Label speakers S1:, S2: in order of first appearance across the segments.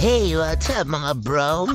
S1: Hey, what's up mga bro?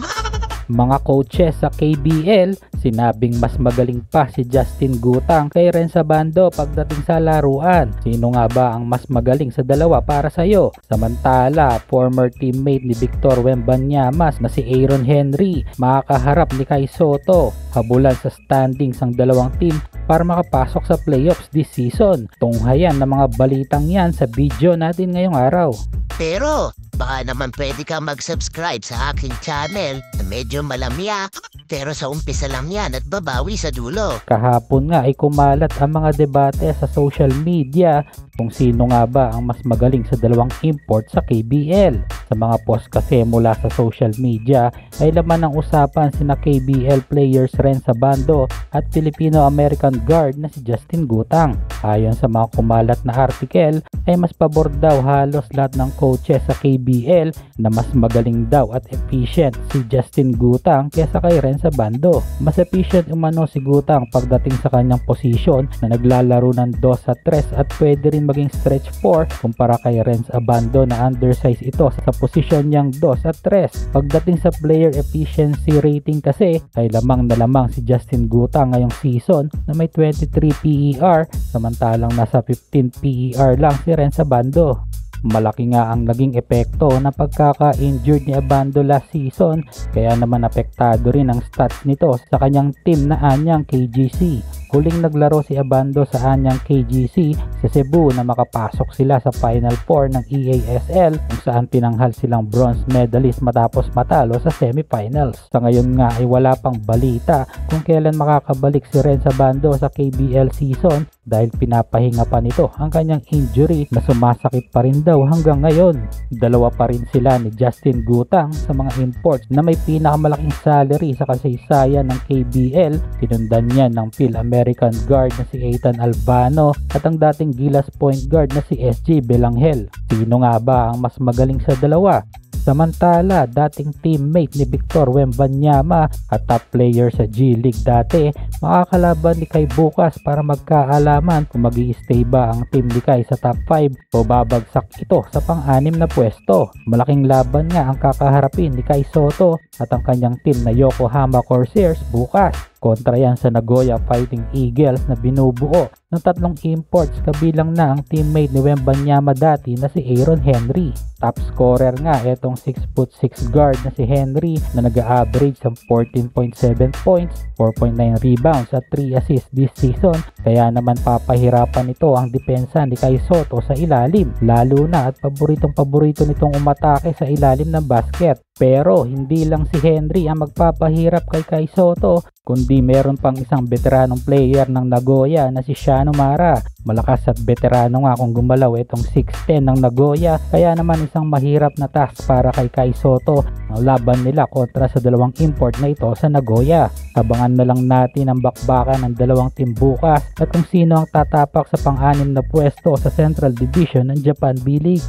S2: Mga coaches sa KBL, sinabing mas magaling pa si Justin Gutang kay Renz Abando pagdating sa laruan. Sino nga ba ang mas magaling sa dalawa para sa'yo? Samantala, former teammate ni Victor Wembanyama na si Aaron Henry makakaharap ni Kai Sotto. Habulan sa standings ang dalawang team para makapasok sa playoffs this season. Tunghayan ng mga balitang yan sa video natin ngayong araw.
S1: Pero baka naman pwede ka mag-subscribe sa aking channel na medyo malamya pero sa umpisa lang yan at babawi sa dulo.
S2: Kahapon nga ay kumalat ang mga debate sa social media kung sino nga ba ang mas magaling sa dalawang import sa KBL. Sa mga post kasi mula sa social media ay laman ng usapan sina KBL players Renz Abando at Filipino-American guard na si Justin Gutang. Ayon sa mga kumalat na article ay mas pabor daw halos lahat ng coaches sa KBL na mas magaling daw at efficient si Justin Gutang kesa kay Renz Abando. Mas efficient umano si Gutang pagdating sa kanyang posisyon na naglalaro ng 2 sa 3 at pwede rin maging stretch 4 kumpara kay Renz Abando na undersize ito sa posisyon niyang 2 at 3. Pagdating sa player efficiency rating kasi ay lamang na lamang si Justin Gutang ngayong season na may 23 PER samantalang nasa 15 PER lang si Renz Abando. Malaki nga ang naging epekto na pagkaka-injured ni Abando last season kaya naman apektado rin ang stats nito sa kanyang team na anyang KGC. Huling naglaro si Abando sa anyang KGC sa Cebu na makapasok sila sa Final 4 ng EASL kung saan tinanghal silang bronze medalist matapos matalo sa semifinals. Sa ngayon nga ay wala pang balita kung kailan makakabalik si Renz Abando sa KBL season dahil pinapahinga pa nito ang kanyang injury na sumasakit pa rin daw hanggang ngayon. Dalawa pa rin sila ni Justin Gutang sa mga imports na may pinakamalaking salary sa kasaysayan ng KBL. Tinundan niya ng Phil-American guard na si Ethan Albano at ang dating Gilas point guard na si SG Belanghel. Sino nga ba ang mas magaling sa dalawa? Samantala, dating teammate ni Victor Wembanyama at top player sa G League dati, makakalaban ni Kai bukas para magkaalaman kung mag-i-stay ba ang team ni Kai sa top 5 o babagsak ito sa pang-6 na pwesto. Malaking laban nga ang kakaharapin ni Kai Sotto at ang kanyang team na Yokohama Corsairs bukas. Kontra yan sa Nagoya Fighting Eagles na binubuo ng 3 imports kabilang na ang teammate ni Wembanyama dati na si Aaron Henry. Top scorer nga itong 6'6" guard na si Henry na nag-average ng 14.7 points, 4.9 rebounds at 3 assists this season. Kaya naman papahirapan ito ang depensa ni Kai Sotto sa ilalim, lalo na at paborito nitong umatake sa ilalim ng basket. Pero hindi lang si Henry ang magpapahirap kay Kai Sotto, kundi meron pang isang veteranong player ng Nagoya na si Shano Mara. Malakas at veterano nga kung gumalaw itong 6'10" ng Nagoya, kaya naman isang mahirap na task para kay Kai Sotto ang laban nila kontra sa dalawang import na ito sa Nagoya. Abangan na lang natin ang bakbakan ng dalawang team bukas at kung sino ang tatapak sa pang-6 na pwesto sa Central Division ng Japan B-League.